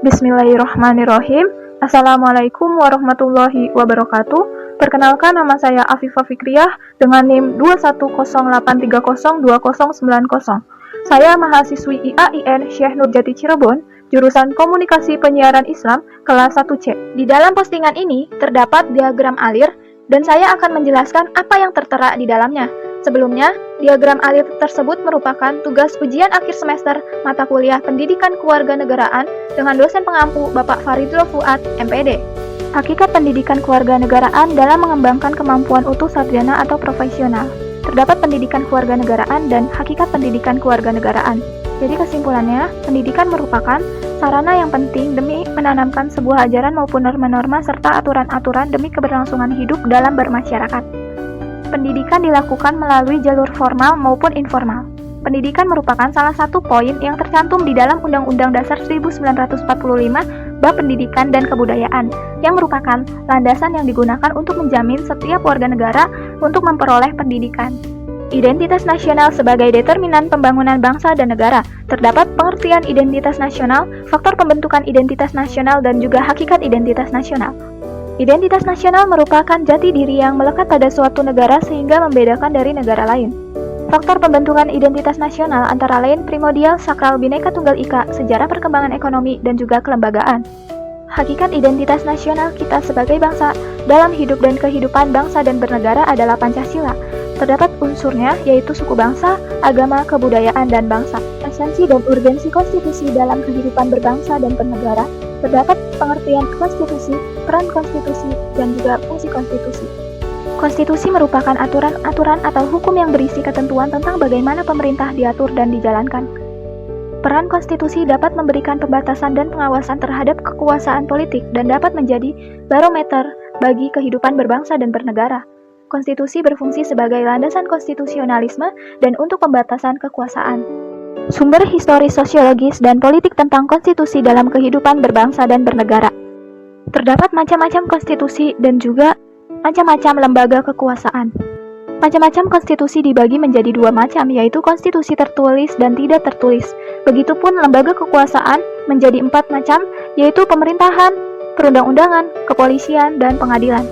Bismillahirrahmanirrahim. Assalamualaikum warahmatullahi wabarakatuh. Perkenalkan, nama saya Afifah Fikriyah dengan NIM 21083020090. Saya mahasiswi IAIN Syekh Nurjati Cirebon, jurusan Komunikasi Penyiaran Islam, kelas 1C. Di dalam postingan ini terdapat diagram alir dan saya akan menjelaskan apa yang tertera di dalamnya. Sebelumnya, diagram alir tersebut merupakan tugas ujian akhir semester mata kuliah Pendidikan Kewarganegaraan dengan dosen pengampu Bapak Faridul Fuad, MPD. Hakikat pendidikan kewarganegaraan dalam mengembangkan kemampuan utuh sarjana atau profesional. Terdapat pendidikan kewarganegaraan dan hakikat pendidikan kewarganegaraan. Jadi kesimpulannya, pendidikan merupakan sarana yang penting demi menanamkan sebuah ajaran maupun norma-norma serta aturan-aturan demi keberlangsungan hidup dalam bermasyarakat. Pendidikan dilakukan melalui jalur formal maupun informal. Pendidikan merupakan salah satu poin yang tercantum di dalam Undang-Undang Dasar 1945 Bab Pendidikan dan Kebudayaan, yang merupakan landasan yang digunakan untuk menjamin setiap warga negara untuk memperoleh pendidikan. Identitas nasional sebagai determinan pembangunan bangsa dan negara. Terdapat pengertian identitas nasional, faktor pembentukan identitas nasional, dan juga hakikat identitas nasional. Identitas nasional merupakan jati diri yang melekat pada suatu negara sehingga membedakan dari negara lain. Faktor pembentukan identitas nasional antara lain primordial, sakral, Bhinneka Tunggal Ika, sejarah perkembangan ekonomi, dan juga kelembagaan. Hakikat identitas nasional kita sebagai bangsa dalam hidup dan kehidupan bangsa dan bernegara adalah Pancasila. Terdapat unsurnya yaitu suku bangsa, agama, kebudayaan, dan bangsa. Esensi dan urgensi konstitusi dalam kehidupan berbangsa dan bernegara. Terdapat pengertian konstitusi, peran konstitusi, dan juga fungsi konstitusi. Konstitusi merupakan aturan-aturan atau hukum yang berisi ketentuan tentang bagaimana pemerintah diatur dan dijalankan. Peran konstitusi dapat memberikan pembatasan dan pengawasan terhadap kekuasaan politik dan dapat menjadi barometer bagi kehidupan berbangsa dan bernegara. Konstitusi berfungsi sebagai landasan konstitusionalisme dan untuk pembatasan kekuasaan. Sumber historis, sosiologis, dan politik tentang konstitusi dalam kehidupan berbangsa dan bernegara. Terdapat macam-macam konstitusi dan juga macam-macam lembaga kekuasaan. Macam-macam konstitusi dibagi menjadi dua macam, yaitu konstitusi tertulis dan tidak tertulis. Begitupun lembaga kekuasaan menjadi empat macam, yaitu pemerintahan, perundang-undangan, kepolisian, dan pengadilan.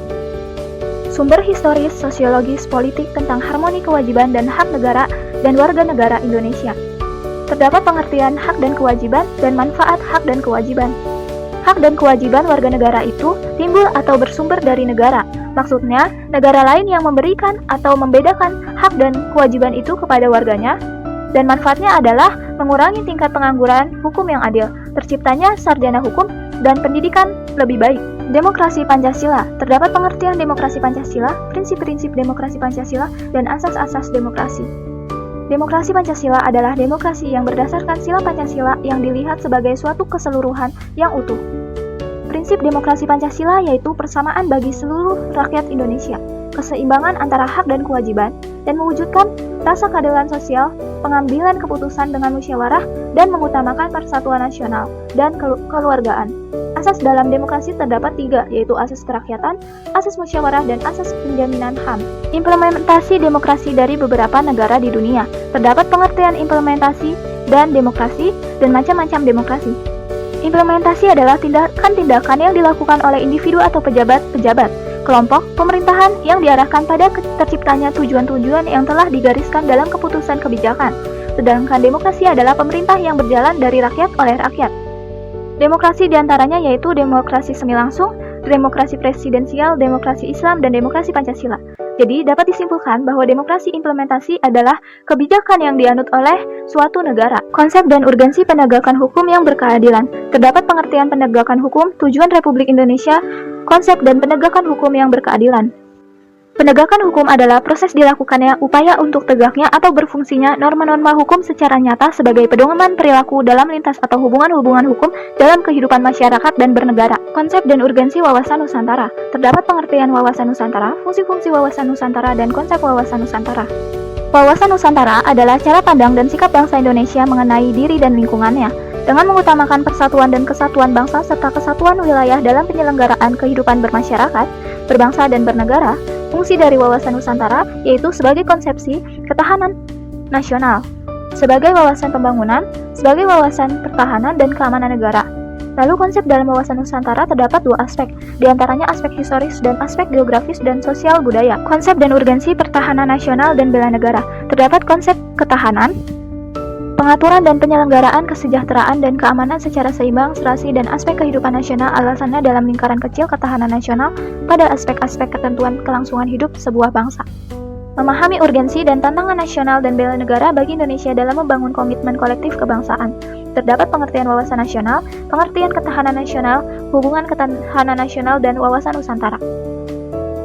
Sumber historis, sosiologis, politik tentang harmoni kewajiban dan hak negara dan warga negara Indonesia. Terdapat pengertian hak dan kewajiban dan manfaat hak dan kewajiban. Hak dan kewajiban warga negara itu timbul atau bersumber dari negara. Maksudnya, negara lain yang memberikan atau membedakan hak dan kewajiban itu kepada warganya. Dan manfaatnya adalah mengurangi tingkat pengangguran, hukum yang adil, terciptanya sarjana hukum, dan pendidikan lebih baik. Demokrasi Pancasila. Terdapat pengertian demokrasi Pancasila, prinsip-prinsip demokrasi Pancasila, dan asas-asas demokrasi. Demokrasi Pancasila adalah demokrasi yang berdasarkan sila Pancasila yang dilihat sebagai suatu keseluruhan yang utuh. Prinsip demokrasi Pancasila yaitu persamaan bagi seluruh rakyat Indonesia, keseimbangan antara hak dan kewajiban, dan mewujudkan rasa keadilan sosial, pengambilan keputusan dengan musyawarah, dan mengutamakan persatuan nasional dan kekeluargaan. Asas dalam demokrasi terdapat tiga, yaitu asas kerakyatan, asas musyawarah, dan asas penjaminan HAM. Implementasi demokrasi dari beberapa negara di dunia. Terdapat pengertian implementasi dan demokrasi dan macam-macam demokrasi. Implementasi adalah tindakan-tindakan yang dilakukan oleh individu atau pejabat-pejabat, kelompok, pemerintahan yang diarahkan pada terciptanya tujuan-tujuan yang telah digariskan dalam keputusan kebijakan. Sedangkan demokrasi adalah pemerintah yang berjalan dari rakyat oleh rakyat. Demokrasi diantaranya yaitu demokrasi semi langsung, demokrasi presidensial, demokrasi Islam, dan demokrasi Pancasila. Jadi dapat disimpulkan bahwa demokrasi implementasi adalah kebijakan yang dianut oleh suatu negara. Konsep dan urgensi penegakan hukum yang berkeadilan. Terdapat pengertian penegakan hukum, tujuan Republik Indonesia, konsep dan penegakan hukum yang berkeadilan. Penegakan hukum adalah proses dilakukannya upaya untuk tegaknya atau berfungsinya norma-norma hukum secara nyata sebagai pedoman perilaku dalam lintas atau hubungan-hubungan hukum dalam kehidupan masyarakat dan bernegara. Konsep dan urgensi wawasan Nusantara. Terdapat pengertian wawasan Nusantara, fungsi-fungsi wawasan Nusantara, dan konsep wawasan Nusantara. Wawasan Nusantara adalah cara pandang dan sikap bangsa Indonesia mengenai diri dan lingkungannya, dengan mengutamakan persatuan dan kesatuan bangsa serta kesatuan wilayah dalam penyelenggaraan kehidupan bermasyarakat, berbangsa, dan bernegara. Fungsi dari wawasan Nusantara yaitu sebagai konsepsi ketahanan nasional, sebagai wawasan pembangunan, sebagai wawasan pertahanan dan keamanan negara. Lalu konsep dalam wawasan Nusantara terdapat dua aspek, diantaranya aspek historis dan aspek geografis dan sosial budaya. Konsep dan urgensi pertahanan nasional dan bela negara. Terdapat konsep ketahanan, pengaturan dan penyelenggaraan kesejahteraan dan keamanan secara seimbang, serasi, dan aspek kehidupan nasional alasannya dalam lingkaran kecil ketahanan nasional pada aspek-aspek ketentuan kelangsungan hidup sebuah bangsa. Memahami urgensi dan tantangan nasional dan bela negara bagi Indonesia dalam membangun komitmen kolektif kebangsaan. Terdapat pengertian wawasan nasional, pengertian ketahanan nasional, hubungan ketahanan nasional, dan wawasan Nusantara.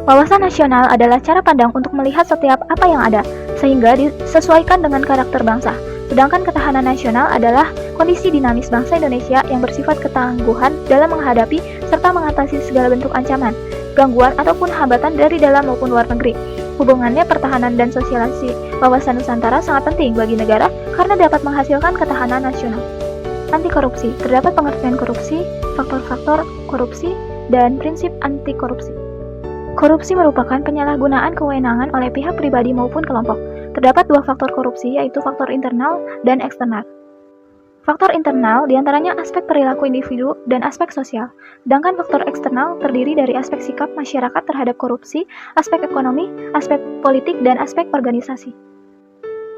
Wawasan nasional adalah cara pandang untuk melihat setiap apa yang ada, sehingga disesuaikan dengan karakter bangsa. Sedangkan ketahanan nasional adalah kondisi dinamis bangsa Indonesia yang bersifat ketangguhan dalam menghadapi serta mengatasi segala bentuk ancaman, gangguan ataupun hambatan dari dalam maupun luar negeri. Hubungannya pertahanan dan sosialisasi wawasan Nusantara sangat penting bagi negara karena dapat menghasilkan ketahanan nasional. Anti korupsi, terdapat pengertian korupsi, faktor-faktor korupsi, dan prinsip anti korupsi. Korupsi merupakan penyalahgunaan kewenangan oleh pihak pribadi maupun kelompok. Terdapat dua faktor korupsi, yaitu faktor internal dan eksternal. Faktor internal diantaranya aspek perilaku individu dan aspek sosial, sedangkan faktor eksternal terdiri dari aspek sikap masyarakat terhadap korupsi, aspek ekonomi, aspek politik, dan aspek organisasi.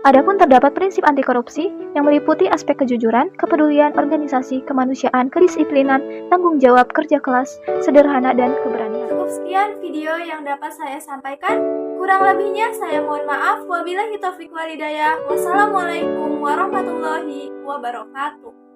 Adapun terdapat prinsip anti korupsi yang meliputi aspek kejujuran, kepedulian, organisasi, kemanusiaan, kedisiplinan, tanggung jawab, kerja keras, sederhana, dan keberanian. Cukup sekian video yang dapat saya sampaikan. Kurang lebihnya saya mohon maaf. Wabillahi taufiq walhidayah. Wassalamualaikum warahmatullahi wabarakatuh.